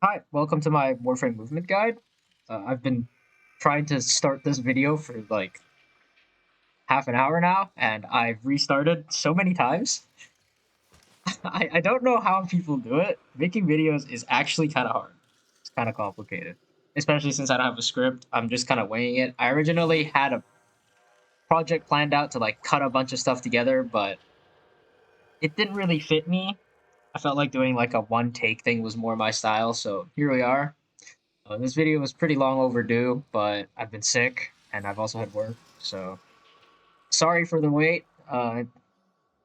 Hi, welcome to my Warframe Movement guide. I've been trying to start this video for like half an hour now, and I've restarted so many times. I don't know how people do it. Making videos is actually kind of hard. It's kind of complicated, especially since I don't have a script. I'm just kind of winging it. I originally had a project planned out to like cut a bunch of stuff together, but it didn't really fit me. I felt like doing like a one take thing was more my style, so here we are. This video was pretty long overdue, but I've been sick and I've also had work, so sorry for the wait.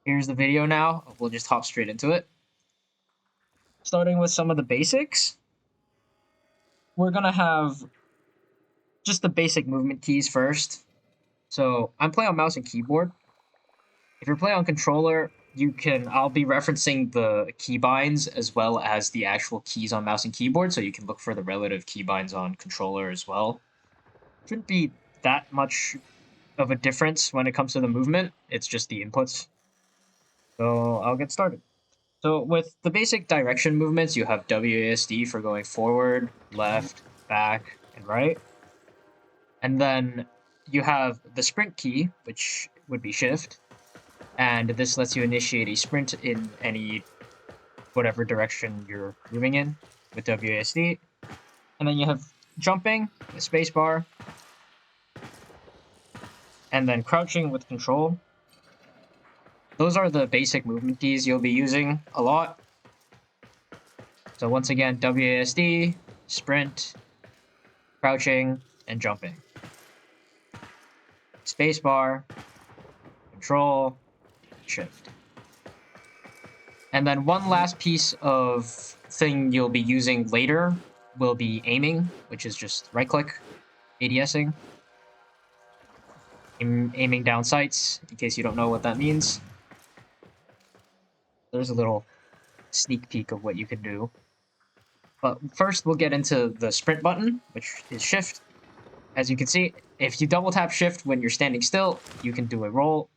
Here's the video now. We'll just hop straight into it. Starting with some of the basics, we're gonna have just the basic movement keys first. So I'm playing on mouse and keyboard. If you're playing on controller, I'll be referencing the keybinds as well as the actual keys on mouse and keyboard, so you can look for the relative keybinds on controller as well. Shouldn't be that much of a difference when it comes to the movement. It's just the inputs. So I'll get started. So with the basic direction movements, you have WASD for going forward, left, back, and right. And then you have the sprint key, which would be shift. And this lets you initiate a sprint in any whatever direction you're moving in with WASD. And then you have jumping, the spacebar, and then crouching with control. Those are the basic movement keys you'll be using a lot. So once again, WASD, sprint, crouching, and jumping. Spacebar, control, shift. And then one last piece of thing you'll be using later will be aiming, which is just right click, ADSing. Aiming down sights, in case you don't know what that means. There's a little sneak peek of what you can do. But first we'll get into the sprint button, which is shift. As you can see, if you double tap shift when you're standing still, you can do a roll.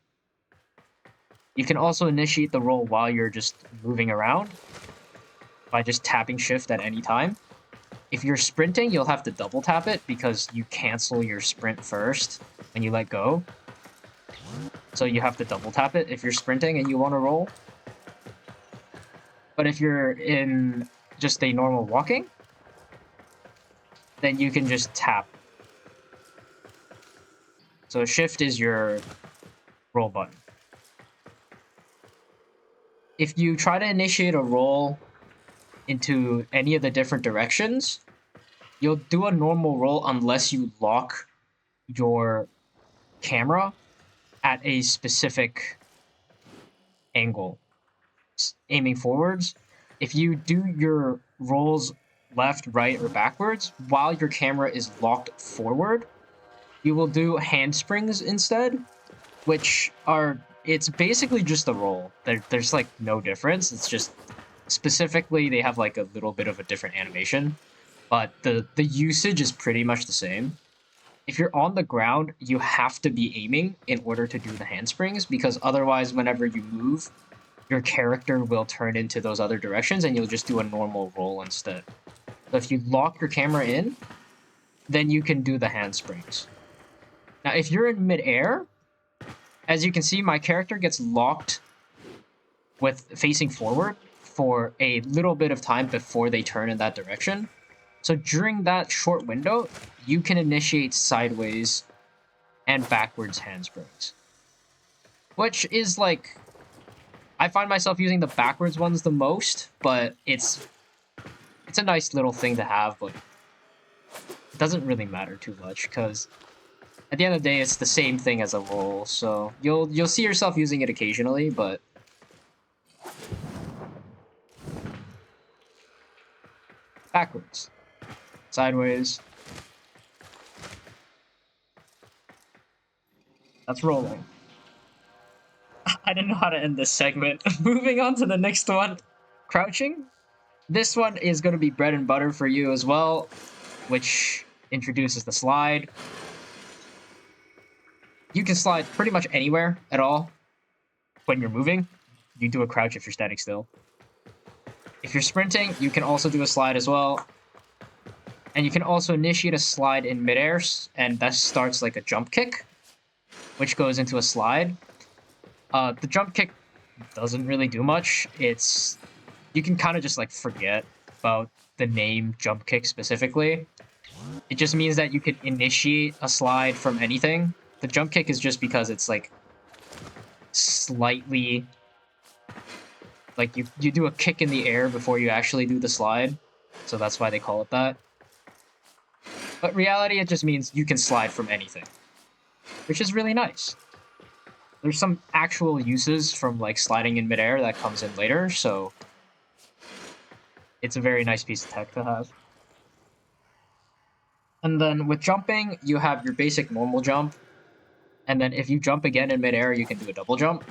You can also initiate the roll while you're just moving around by just tapping shift at any time. If you're sprinting, you'll have to double tap it because you cancel your sprint first when you let go. So you have to double tap it if you're sprinting and you want to roll. But if you're in just a normal walking, then you can just tap. So shift is your roll button. If you try to initiate a roll into any of the different directions, you'll do a normal roll unless you lock your camera at a specific angle, aiming forwards. If you do your rolls left, right, or backwards while your camera is locked forward, you will do handsprings instead, which are it's basically just a roll. There's like no difference. It's just specifically they have like a little bit of a different animation, but the usage is pretty much the same. If you're on the ground, you have to be aiming in order to do the handsprings, because otherwise whenever you move, your character will turn into those other directions and you'll just do a normal roll instead. So if you lock your camera in, then you can do the handsprings. Now if you're in midair, as you can see, my character gets locked with facing forward for a little bit of time before they turn in that direction. So during that short window, you can initiate sideways and backwards handsprings. Which is like, I find myself using the backwards ones the most, but it's a nice little thing to have, but it doesn't really matter too much because at the end of the day, it's the same thing as a roll. So you'll see yourself using it occasionally, but backwards, sideways. That's rolling. I didn't know how to end this segment. Moving on to the next one, crouching. This one is going to be bread and butter for you as well, which introduces the slide. You can slide pretty much anywhere at all when you're moving. You do a crouch if you're standing still. If you're sprinting, you can also do a slide as well. And you can also initiate a slide in midair, and that starts like a jump kick, which goes into a slide. The jump kick doesn't really do much. You can kind of just like forget about the name jump kick specifically. It just means that you can initiate a slide from anything. The jump kick is just because it's like slightly like you do a kick in the air before you actually do the slide. So that's why they call it that. But reality, it just means you can slide from anything, which is really nice. There's some actual uses from like sliding in midair that comes in later, so it's a very nice piece of tech to have. And then with jumping, you have your basic normal jump, and then if you jump again in midair, you can do a double jump.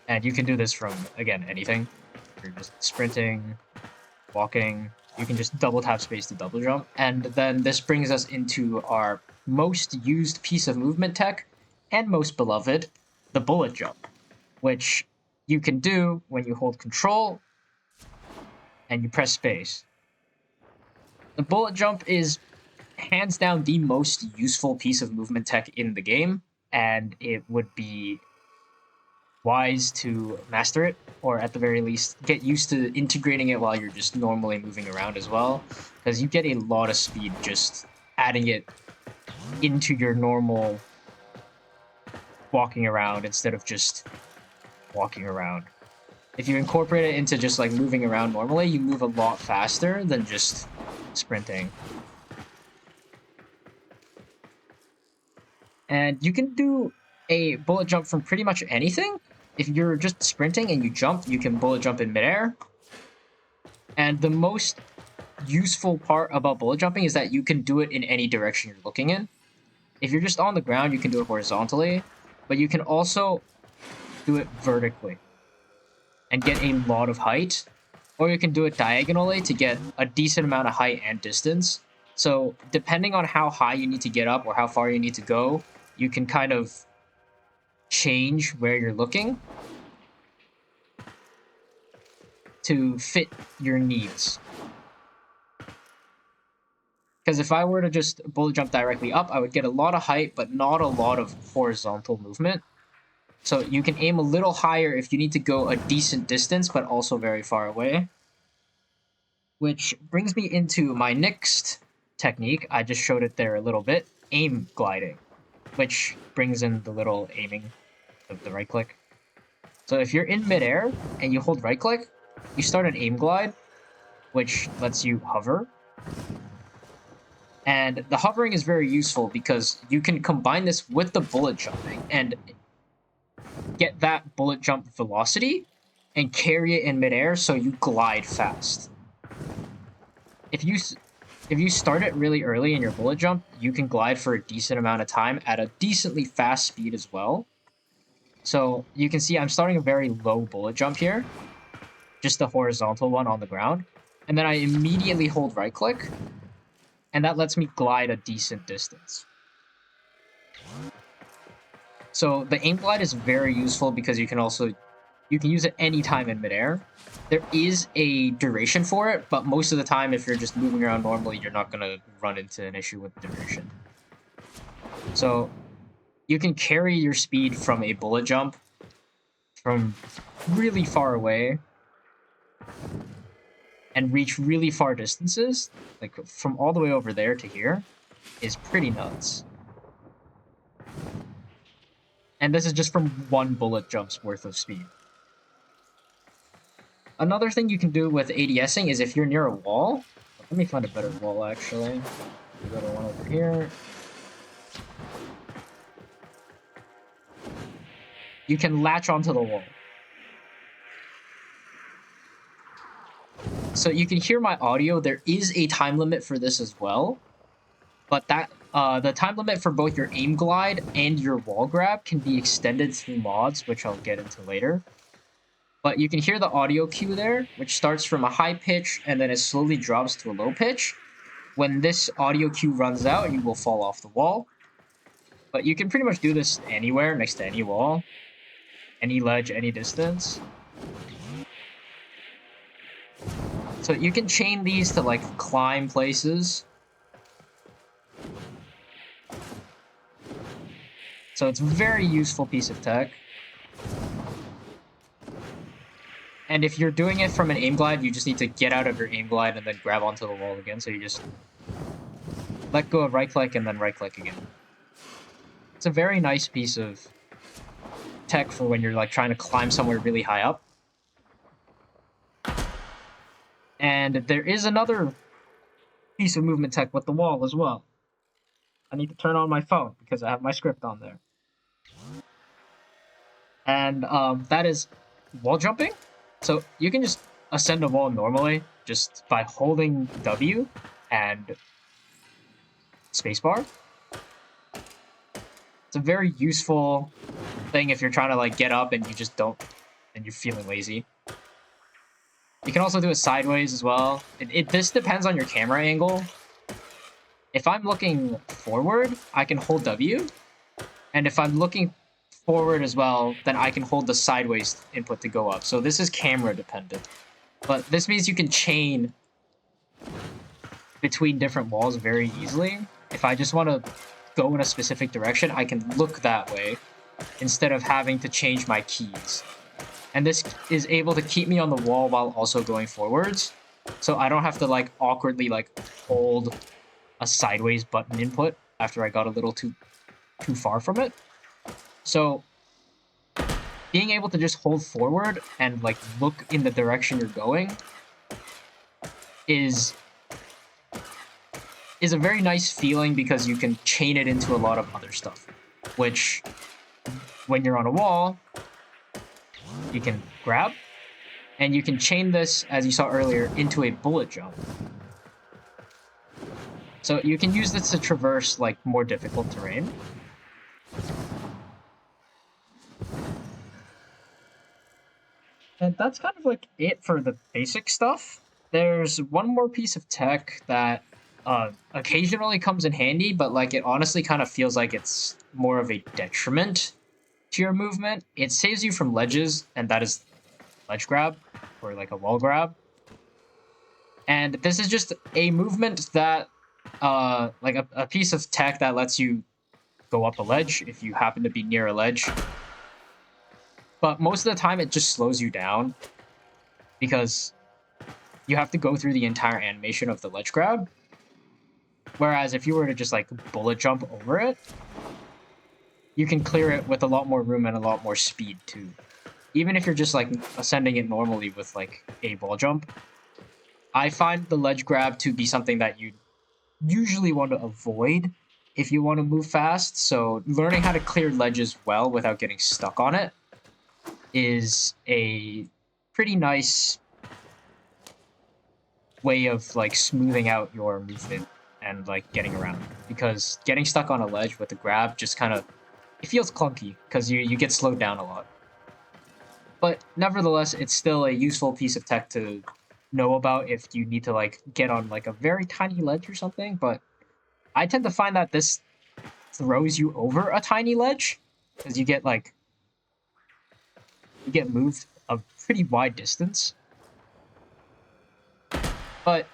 And you can do this from, again, anything. You're just sprinting, walking, you can just double tap space to double jump. And then this brings us into our most used piece of movement tech, and most beloved, the bullet jump, which you can do when you hold control and you press space. The bullet jump is hands down the most useful piece of movement tech in the game, and it would be wise to master it, or at the very least get used to integrating it while you're just normally moving around as well, because you get a lot of speed just adding it into your normal walking around instead of just walking around. If you incorporate it into just like moving around normally, you move a lot faster than just sprinting. And you can do a bullet jump from pretty much anything. If you're just sprinting and you jump, you can bullet jump in midair. And the most useful part about bullet jumping is that you can do it in any direction you're looking in. If you're just on the ground, you can do it horizontally, but you can also do it vertically and get a lot of height, or you can do it diagonally to get a decent amount of height and distance. So depending on how high you need to get up or how far you need to go, you can kind of change where you're looking to fit your needs. Because if I were to just bullet jump directly up, I would get a lot of height, but not a lot of horizontal movement. So you can aim a little higher if you need to go a decent distance, but also very far away. Which brings me into my next technique. I just showed it there a little bit. Aim gliding, which brings in the little aiming of the right click. So if you're in midair and you hold right click, you start an aim glide, which lets you hover. And the hovering is very useful because you can combine this with the bullet jumping and get that bullet jump velocity and carry it in midair so you glide fast. If you start it really early in your bullet jump, you can glide for a decent amount of time at a decently fast speed as well. So you can see I'm starting a very low bullet jump here, just a horizontal one on the ground. And then I immediately hold right click, and that lets me glide a decent distance. So the aim glide is very useful because you can use it anytime in midair. There is a duration for it, but most of the time, if you're just moving around normally, you're not going to run into an issue with duration. So you can carry your speed from a bullet jump from really far away and reach really far distances, like from all the way over there to here, is pretty nuts. And this is just from one bullet jump's worth of speed. Another thing you can do with ADSing is if you're near a wall. Let me find a better wall, actually. We go to one over here. You can latch onto the wall. So you can hear my audio. There is a time limit for this as well. But that the time limit for both your aim glide and your wall grab can be extended through mods, which I'll get into later. But you can hear the audio cue there, which starts from a high pitch and then it slowly drops to a low pitch. When this audio cue runs out, you will fall off the wall. But you can pretty much do this anywhere, next to any wall. any ledge, any distance. So you can chain these to like climb places. So it's a very useful piece of tech. And if you're doing it from an aim glide, you just need to get out of your aim glide and then grab onto the wall again. So you just let go of right click and then right click again. It's a very nice piece of tech for when you're like trying to climb somewhere really high up. And there is another piece of movement tech with the wall as well. I need to turn on my phone because I have my script on there. And that is wall jumping. So you can just ascend a wall normally just by holding W and spacebar. It's a very useful thing if you're trying to like get up and you just don't, and you're feeling lazy. You can also do it sideways as well. This depends on your camera angle. If I'm looking forward, I can hold W. And if I'm looking forward as well, then I can hold the sideways input to go up. So this is camera dependent. But this means you can chain between different walls very easily. If I just want to go in a specific direction, I can look that way instead of having to change my keys. And this is able to keep me on the wall while also going forwards. So I don't have to like awkwardly like hold a sideways button input after I got a little too far from it. So being able to just hold forward and like look in the direction you're going is a very nice feeling because you can chain it into a lot of other stuff, which when you're on a wall, you can grab, and you can chain this, as you saw earlier, into a bullet jump. So you can use this to traverse like more difficult terrain. And that's kind of like it for the basic stuff. There's one more piece of tech that occasionally comes in handy, but like it honestly kind of feels like it's more of a detriment to your movement. It saves you from ledges, and that is ledge grab or like a wall grab. And this is just a movement that like a piece of tech that lets you go up a ledge if you happen to be near a ledge. But most of the time it just slows you down because you have to go through the entire animation of the ledge grab. Whereas if you were to just like bullet jump over it, you can clear it with a lot more room and a lot more speed too. Even if you're just like ascending it normally with like a wall jump, I find the ledge grab to be something that you usually want to avoid if you want to move fast. So learning how to clear ledges well without getting stuck on it is a pretty nice way of like smoothing out your movement and like getting around, because getting stuck on a ledge with the grab just kind of, it feels clunky because you get slowed down a lot. But nevertheless, it's still a useful piece of tech to know about if you need to like get on like a very tiny ledge or something. But I tend to find that this throws you over a tiny ledge because you get moved a pretty wide distance. But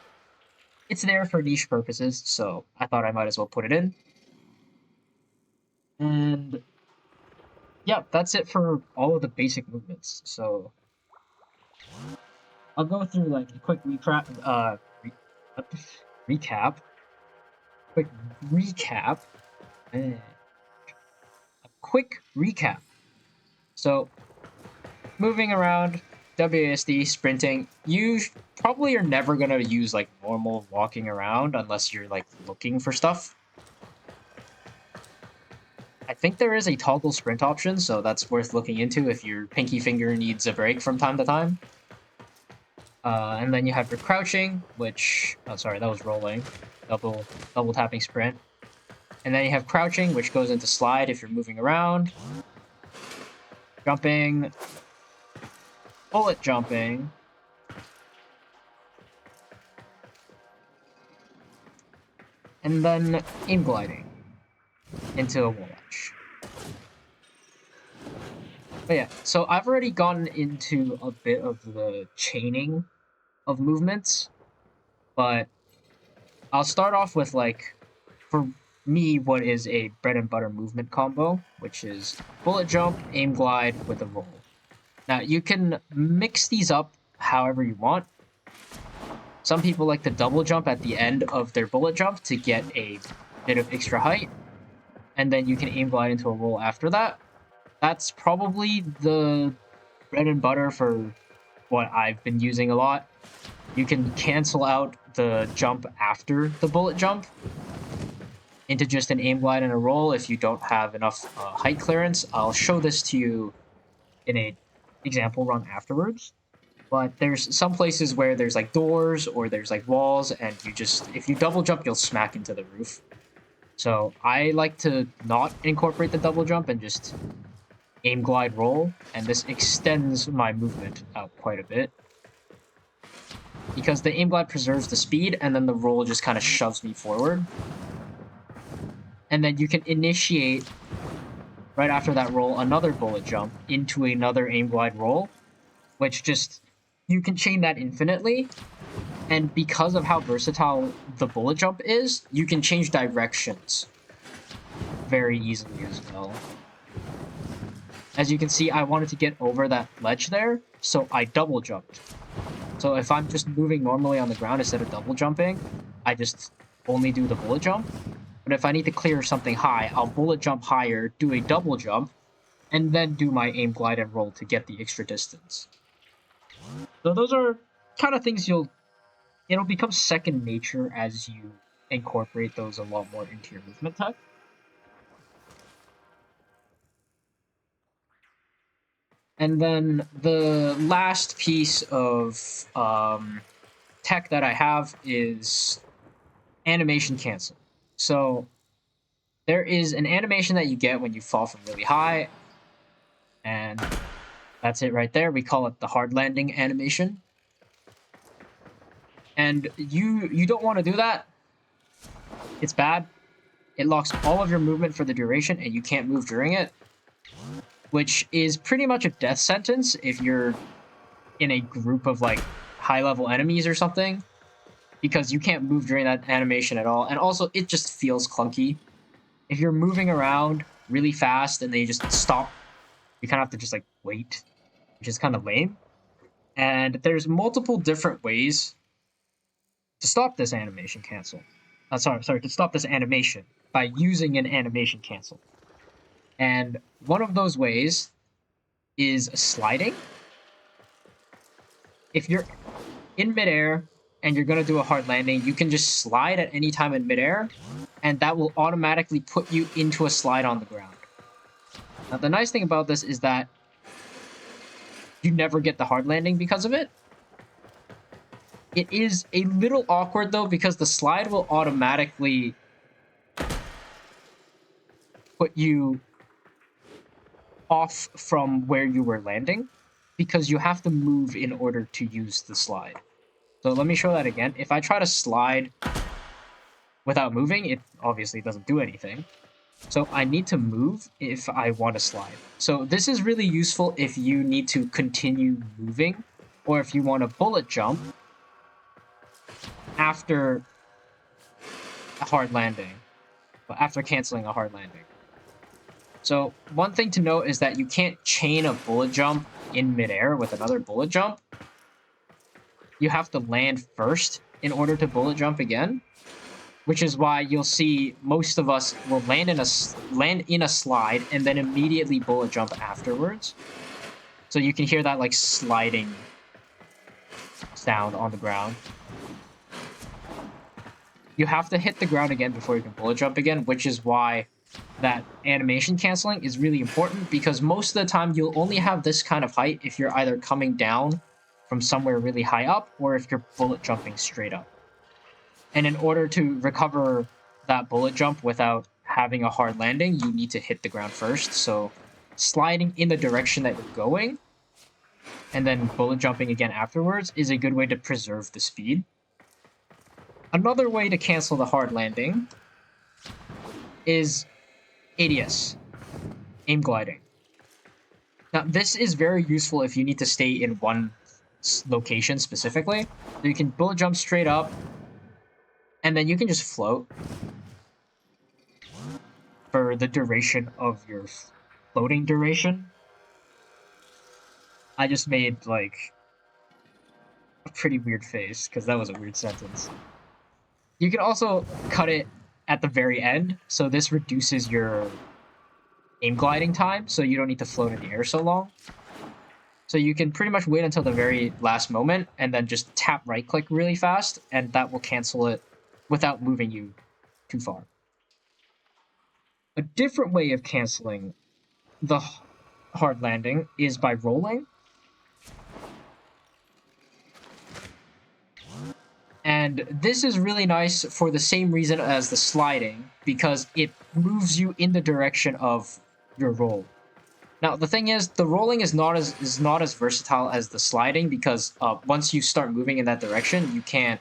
it's there for niche purposes, so I thought I might as well put it in. And yeah, that's it for all of the basic movements. So I'll go through like a quick recap. Quick recap. A quick recap. So moving around, WASD, sprinting, you probably are never going to use like normal walking around unless you're like looking for stuff. I think there is a toggle sprint option, so that's worth looking into if your pinky finger needs a break from time to time. And then you have your crouching, which, oh sorry, that was rolling, double tapping sprint. And then you have crouching, which goes into slide if you're moving around. Jumping, bullet jumping, and then aim gliding into a wall edge. But yeah, so I've already gotten into a bit of the chaining of movements, but I'll start off with like, for me, what is a bread and butter movement combo, which is bullet jump, aim glide with a roll. Now you can mix these up however you want. Some people like to double jump at the end of their bullet jump to get a bit of extra height, and then you can aim glide into a roll after that. That's probably the bread and butter for what I've been using a lot. You can cancel out the jump after the bullet jump into just an aim glide and a roll if you don't have enough height clearance. I'll show this to you in a example run afterwards. But there's some places where there's like doors or there's like walls, and you just, if you double jump, you'll smack into the roof. So I like to not incorporate the double jump and just aim glide roll, and this extends my movement out quite a bit. Because the aim glide preserves the speed, and then the roll just kind of shoves me forward. And then you can initiate, right after that roll, another bullet jump into another aim glide roll, which just, you can chain that infinitely. And because of how versatile the bullet jump is, you can change directions very easily as well. As you can see, I wanted to get over that ledge there, so I double jumped. So if I'm just moving normally on the ground instead of double jumping, I just only do the bullet jump. But if I need to clear something high, I'll bullet jump higher, do a double jump, and then do my aim glide and roll to get the extra distance. So those are kind of things it'll become second nature as you incorporate those a lot more into your movement tech. And then the last piece of tech that I have is animation cancel. So there is an animation that you get when you fall from really high, and that's it right there. We call it the hard landing animation. And you don't want to do that. It's bad. It locks all of your movement for the duration, and you can't move during it, which is pretty much a death sentence if you're in a group of like high-level enemies or something, because you can't move during that animation at all. And also, it just feels clunky. If you're moving around really fast and then you just stop, you kind of have to just like wait, which is kind of lame. And there's multiple different ways to stop this animation cancel. To stop this animation by using an animation cancel. And one of those ways is sliding. If you're in midair and you're going to do a hard landing, you can just slide at any time in midair, and that will automatically put you into a slide on the ground. Now, the nice thing about this is that you never get the hard landing because of it. It is a little awkward, though, because the slide will automatically put you off from where you were landing, because you have to move in order to use the slide. So let me show that again. If I try to slide without moving, it obviously doesn't do anything. So I need to move if I want to slide. So this is really useful if you need to continue moving, or if you want to bullet jump after a hard landing, after canceling a hard landing. So one thing to note is that you can't chain a bullet jump in midair with another bullet jump. You have to land first in order to bullet jump again, which is why you'll see most of us will land in a slide and then immediately bullet jump afterwards. So you can hear that like sliding sound on the ground. You have to hit the ground again before you can bullet jump again, which is why that animation canceling is really important, because most of the time you'll only have this kind of height if you're either coming down from somewhere really high up or if you're bullet jumping straight up. And in order to recover that bullet jump without having a hard landing, you need to hit the ground first. So sliding in the direction that you're going and then bullet jumping again afterwards is a good way to preserve the speed. Another way to cancel the hard landing is ADS, aim gliding. Now, this is very useful if you need to stay in one location specifically. So you can bullet jump straight up, and then you can just float for the duration of your floating duration. I just made, like, a pretty weird face, because that was a weird sentence. You can also cut it at the very end, so this reduces your aim gliding time, so you don't need to float in the air so long. So you can pretty much wait until the very last moment, and then just tap right-click really fast, and that will cancel it without moving you too far. A different way of canceling the hard landing is by rolling. And this is really nice for the same reason as the sliding, because it moves you in the direction of your roll. Now, the thing is, the rolling is not as versatile as the sliding, because once you start moving in that direction, you can't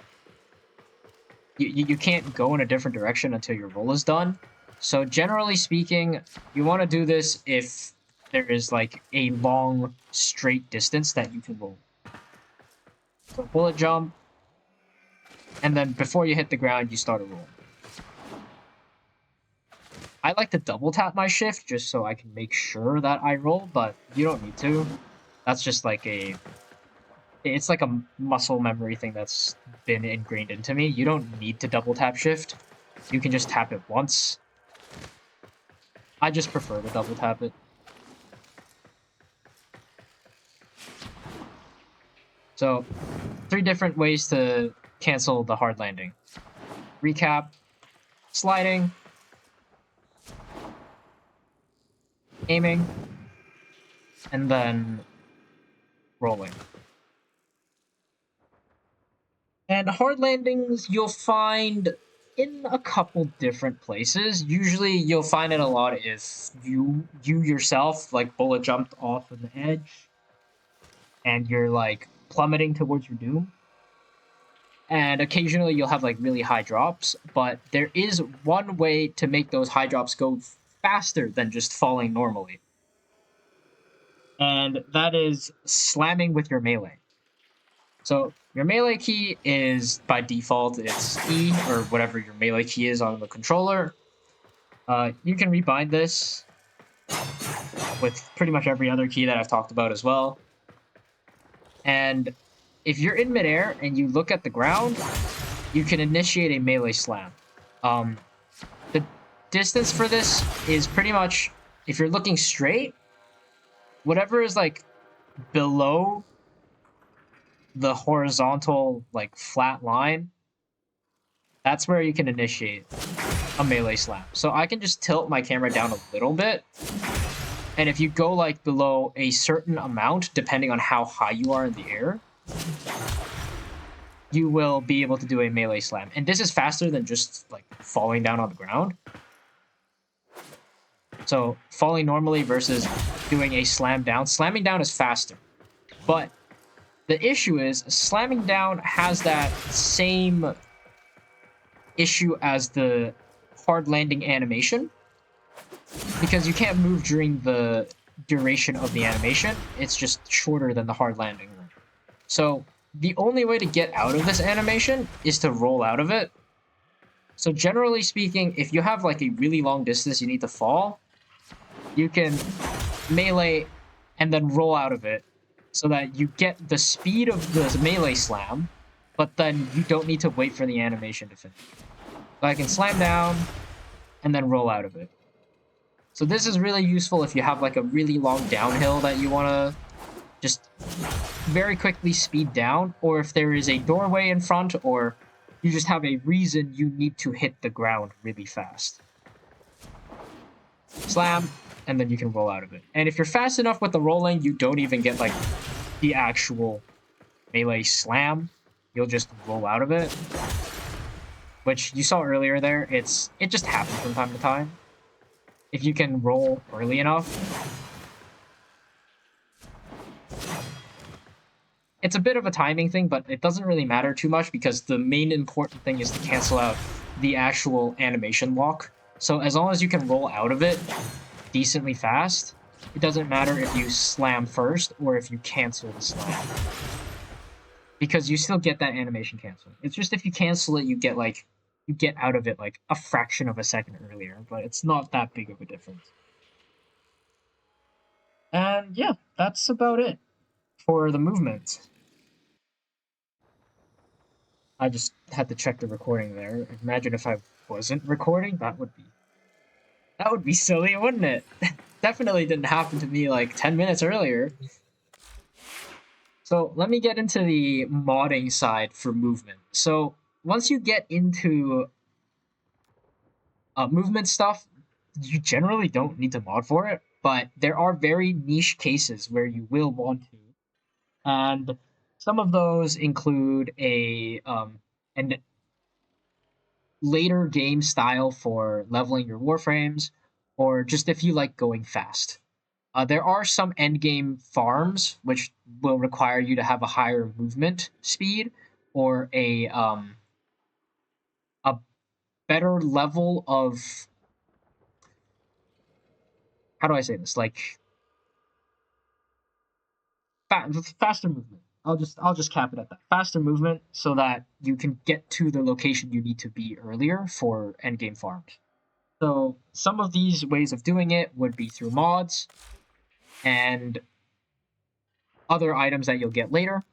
go in a different direction until your roll is done. So generally speaking, you want to do this if there is like a long straight distance that you can roll. So bullet jump, and then before you hit the ground, you start a roll. I like to double tap my shift just so I can make sure that I roll, but you don't need to. That's just like it's like a muscle memory thing that's been ingrained into me. You don't need to double tap shift. You can just tap it once. I just prefer to double tap it. So, 3 different ways to cancel the hard landing. Recap, sliding, aiming, and then rolling. And hard landings you'll find in a couple different places. Usually you'll find it a lot if you yourself like bullet jumped off of the edge and you're like plummeting towards your doom. And occasionally you'll have like really high drops, but there is one way to make those high drops go faster than just falling normally. And that is slamming with your melee. So your melee key is, by default, it's E, or whatever your melee key is on the controller. You can rebind this with pretty much every other key that I've talked about as well. And if you're in midair and you look at the ground, you can initiate a melee slam. The distance for this is pretty much, if you're looking straight, whatever is like below the horizontal like flat line, that's where you can initiate a melee slam. So I can just tilt my camera down a little bit, and if you go like below a certain amount, depending on how high you are in the air, you will be able to do a melee slam. And this is faster than just like falling down on the ground. So falling normally versus doing a slam down. Slamming down is faster, but the issue is slamming down has that same issue as the hard landing animation, because you can't move during the duration of the animation. It's just shorter than the hard landing. So the only way to get out of this animation is to roll out of it. So generally speaking, if you have like a really long distance you need to fall, you can melee and then roll out of it, so that you get the speed of the melee slam, but then you don't need to wait for the animation to finish. So I can slam down and then roll out of it. So this is really useful if you have like a really long downhill that you want to just very quickly speed down, or if there is a doorway in front, or you just have a reason you need to hit the ground really fast. Slam, and then you can roll out of it. And if you're fast enough with the rolling, you don't even get like the actual melee slam. You'll just roll out of it, which you saw earlier there. It just happens from time to time. If you can roll early enough. It's a bit of a timing thing, but it doesn't really matter too much, because the main important thing is to cancel out the actual animation lock. So as long as you can roll out of it decently fast, it doesn't matter if you slam first or if you cancel the slam, because you still get that animation cancel. It's just if you cancel it, you get out of it like a fraction of a second earlier, but it's not that big of a difference. And yeah, that's about it for the movement. I just had to check the recording there. Imagine if I wasn't recording, that would be silly, wouldn't it? Definitely didn't happen to me like 10 minutes earlier. So let me get into the modding side for movement. So once you get into movement stuff, you generally don't need to mod for it, but there are very niche cases where you will want to. And some of those include and later game style for leveling your warframes, or just if you like going fast. There are some end game farms which will require you to have a higher movement speed or a better level of, how do I say this, like faster movement. I'll just cap it at that. Faster movement so that you can get to the location you need to be earlier for end game farms. So some of these ways of doing it would be through mods and other items that you'll get later.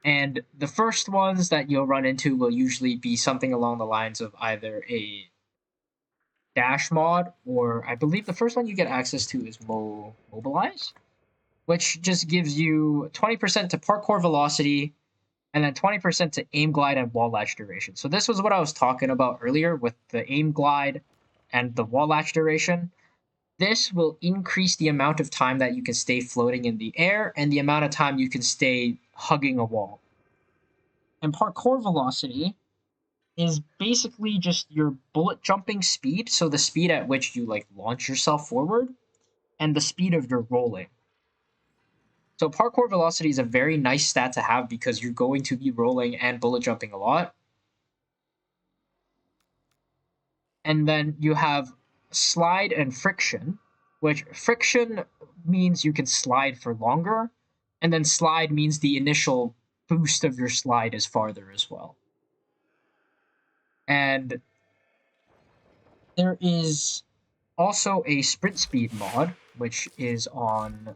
And the first ones that you'll run into will usually be something along the lines of either a dash mod, or I believe the first one you get access to is mobilize, which just gives you 20% to parkour velocity and then 20% to aim glide and wall latch duration. So this was what I was talking about earlier with the aim glide and the wall latch duration. This will increase the amount of time that you can stay floating in the air and the amount of time you can stay hugging a wall. And parkour velocity is basically just your bullet jumping speed, so the speed at which you like launch yourself forward, and the speed of your rolling. So parkour velocity is a very nice stat to have because you're going to be rolling and bullet jumping a lot. And then you have slide and friction, which friction means you can slide for longer, and then slide means the initial boost of your slide is farther as well. And there is also a sprint speed mod, which is on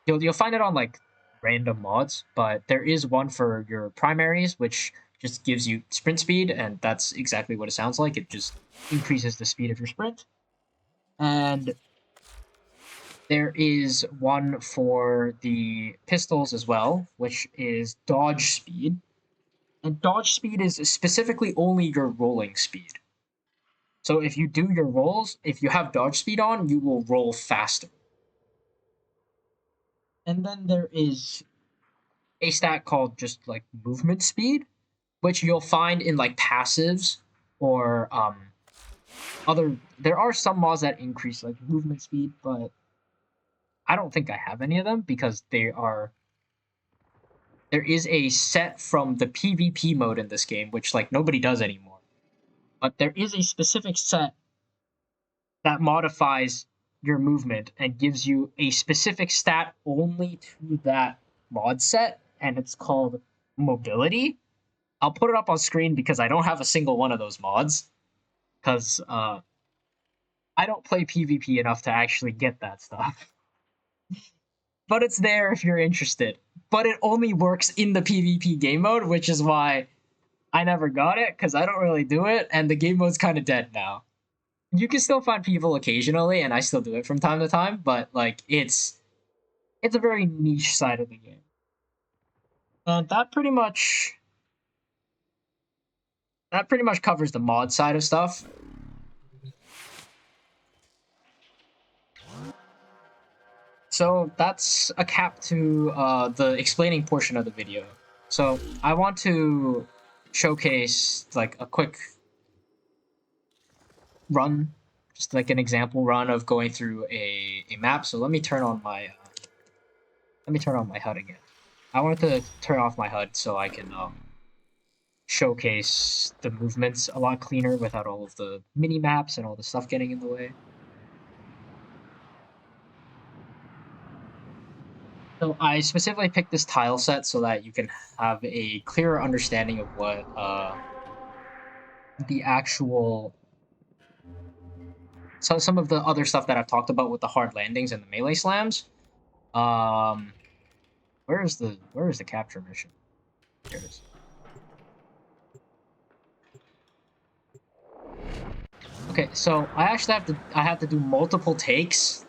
you'll find it on like random mods, but there is one for your primaries, which just gives you sprint speed, and that's exactly what it sounds like. It just increases the speed of your sprint. And there is one for the pistols as well, which is dodge speed. And dodge speed is specifically only your rolling speed. So if you do your rolls, if you have dodge speed on, you will roll faster. And then there is a stat called just like movement speed, which you'll find in like passives or other. There are some mods that increase like movement speed, but I don't think I have any of them because there is a set from the PvP mode in this game, which like nobody does anymore. But there is a specific set that modifies your movement and gives you a specific stat only to that mod set, and it's called mobility. I'll put it up on screen because I don't have a single one of those mods because I don't play PvP enough to actually get that stuff. But it's there if you're interested. But it only works in the PvP game mode, which is why I never got it because I don't really do it, and the game mode's kind of dead now. You can still find people occasionally, and I still do it from time to time, but like it's a very niche side of the game, and that pretty much covers the mod side of stuff. So that's a cap to the explaining portion of the video. So I want to showcase like a quick run, just like an example run of going through a map. So let me turn on my HUD again. I wanted to turn off my HUD so I can showcase the movements a lot cleaner without all of the mini maps and all the stuff getting in the way. So I specifically picked this tile set so that you can have a clearer understanding of what the actual some of the other stuff that I've talked about with the hard landings and the melee slams. Um, where is the capture mission? Here it is. Okay, so I have to do multiple takes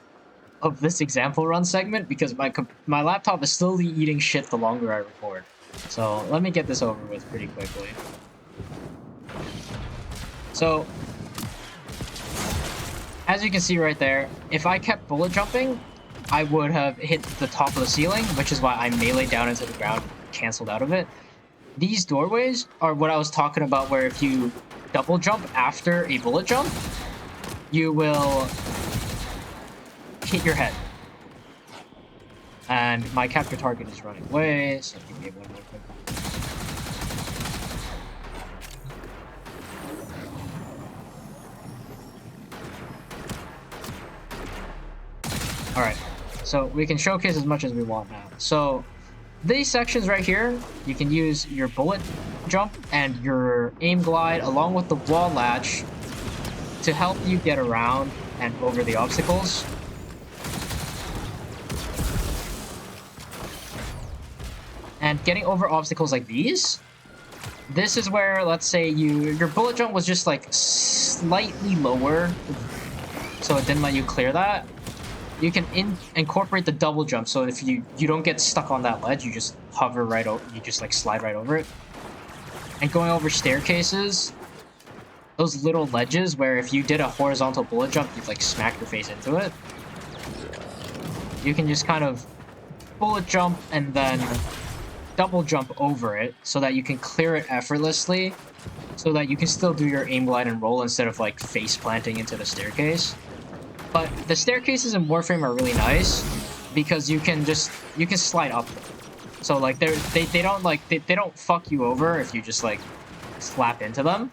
of this example run segment because my laptop is slowly eating shit the longer I record. So let me get this over with pretty quickly. So as you can see right there, if I kept bullet jumping, I would have hit the top of the ceiling, which is why I meleeed down into the ground, canceled out of it. These doorways are what I was talking about, where if you double jump after a bullet jump, you will hit your head. And my capture target is running away, so give me one more quick. Alright, so we can showcase as much as we want now. So these sections right here, you can use your bullet jump and your aim glide along with the wall latch to help you get around and over the obstacles. And getting over obstacles like these, this is where, let's say your bullet jump was just like slightly lower, so it didn't let you clear that. You can incorporate the double jump, so if you don't get stuck on that ledge, you just hover right over, you just like slide right over it. And going over staircases, those little ledges where if you did a horizontal bullet jump, you'd like smack your face into it. You can just kind of bullet jump and then double jump over it so that you can clear it effortlessly, so that you can still do your aim glide and roll instead of like face planting into the staircase. But the staircases in Warframe are really nice because you can slide up them. So like they don't fuck you over if you just like slap into them.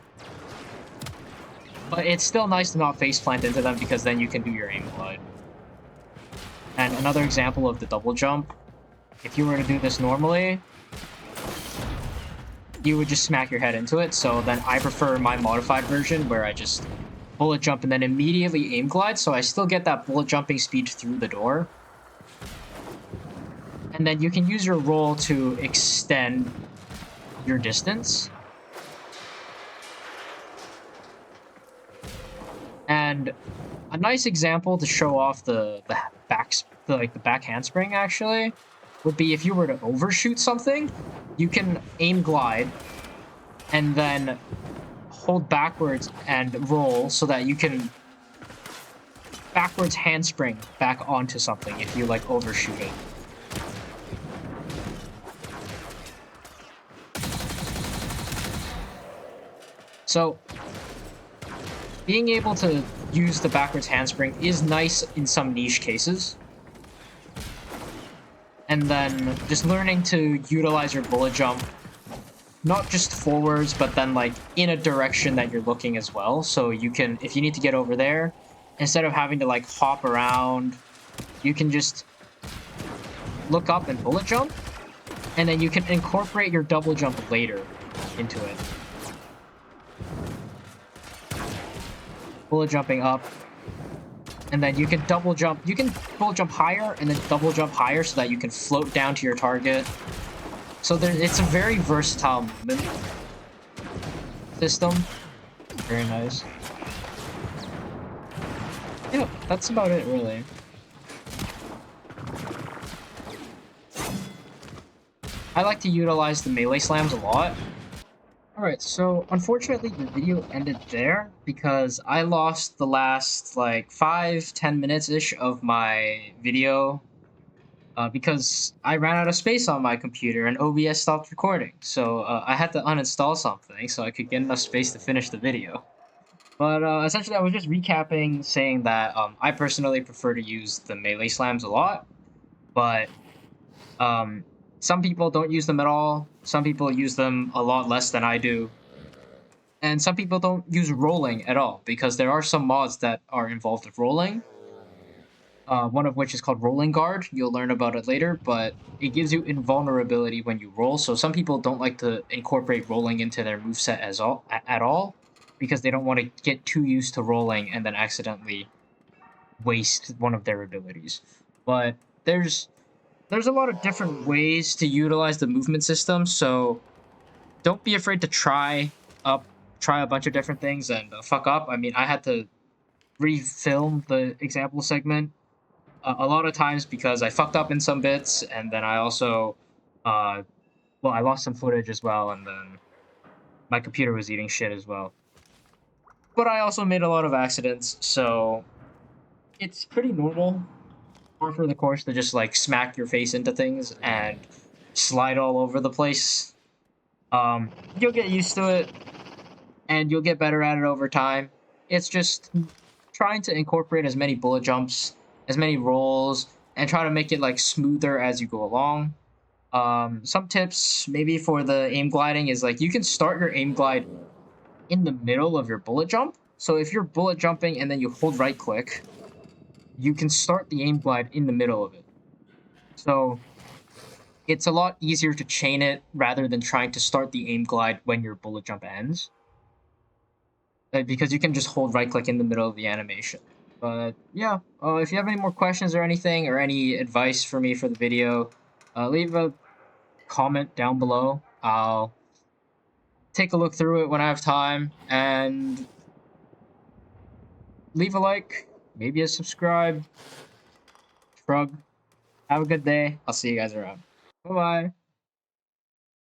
But it's still nice to not face plant into them because then you can do your aim glide. And another example of the double jump, if you were to do this normally, you would just smack your head into it. So then I prefer my modified version where I just bullet jump and then immediately aim glide, so I still get that bullet jumping speed through the door. And then you can use your roll to extend your distance. And a nice example to show off the back handspring actually would be if you were to overshoot something, you can aim glide and then hold backwards and roll so that you can backwards handspring back onto something if you like overshoot it. So being able to use the backwards handspring is nice in some niche cases. And then just learning to utilize your bullet jump, not just forwards, but then like in a direction that you're looking as well. So you can, if you need to get over there, instead of having to like hop around, you can just look up and bullet jump, and then you can incorporate your double jump later into it. Bullet jumping up, and then you can double jump. You can bullet jump higher and then double jump higher so that you can float down to your target. So it's a very versatile movement system. Very nice. Yeah, that's about it, really. I like to utilize the melee slams a lot. Alright, so unfortunately the video ended there because I lost the last like 5-10 minutes-ish of my video because I ran out of space on my computer and OBS stopped recording. So I had to uninstall something so I could get enough space to finish the video. But essentially I was just recapping saying that I personally prefer to use the melee slams a lot, but some people don't use them at all. Some people use them a lot less than I do. And some people don't use rolling at all, because there are some mods that are involved with rolling. one of which is called rolling guard. You'll learn about it later, but it gives you invulnerability when you roll. So some people don't like to incorporate rolling into their moveset at all because they don't want to get too used to rolling and then accidentally waste one of their abilities. But there's a lot of different ways to utilize the movement system, so don't be afraid to up try a bunch of different things and fuck up. I mean, I had to refilm the example segment a lot of times because I fucked up in some bits, and then I also, uh, well, I lost some footage as well, and then my computer was eating shit as well. But I also made a lot of accidents, so it's pretty normal for the course to just like smack your face into things and slide all over the place. You'll get used to it, and you'll get better at it over time. It's just trying to incorporate as many bullet jumps, as many rolls, and try to make it like smoother as you go along. Some tips maybe for the aim gliding is like you can start your aim glide in the middle of your bullet jump. So if you're bullet jumping and then you hold right click, you can start the aim glide in the middle of it. So it's a lot easier to chain it rather than trying to start the aim glide when your bullet jump ends, because you can just hold right click in the middle of the animation. But yeah, if you have any more questions or anything or any advice for me for the video, leave a comment down below. I'll take a look through it when I have time, and leave a like, maybe a subscribe. Shrug. Have a good day. I'll see you guys around. Bye bye.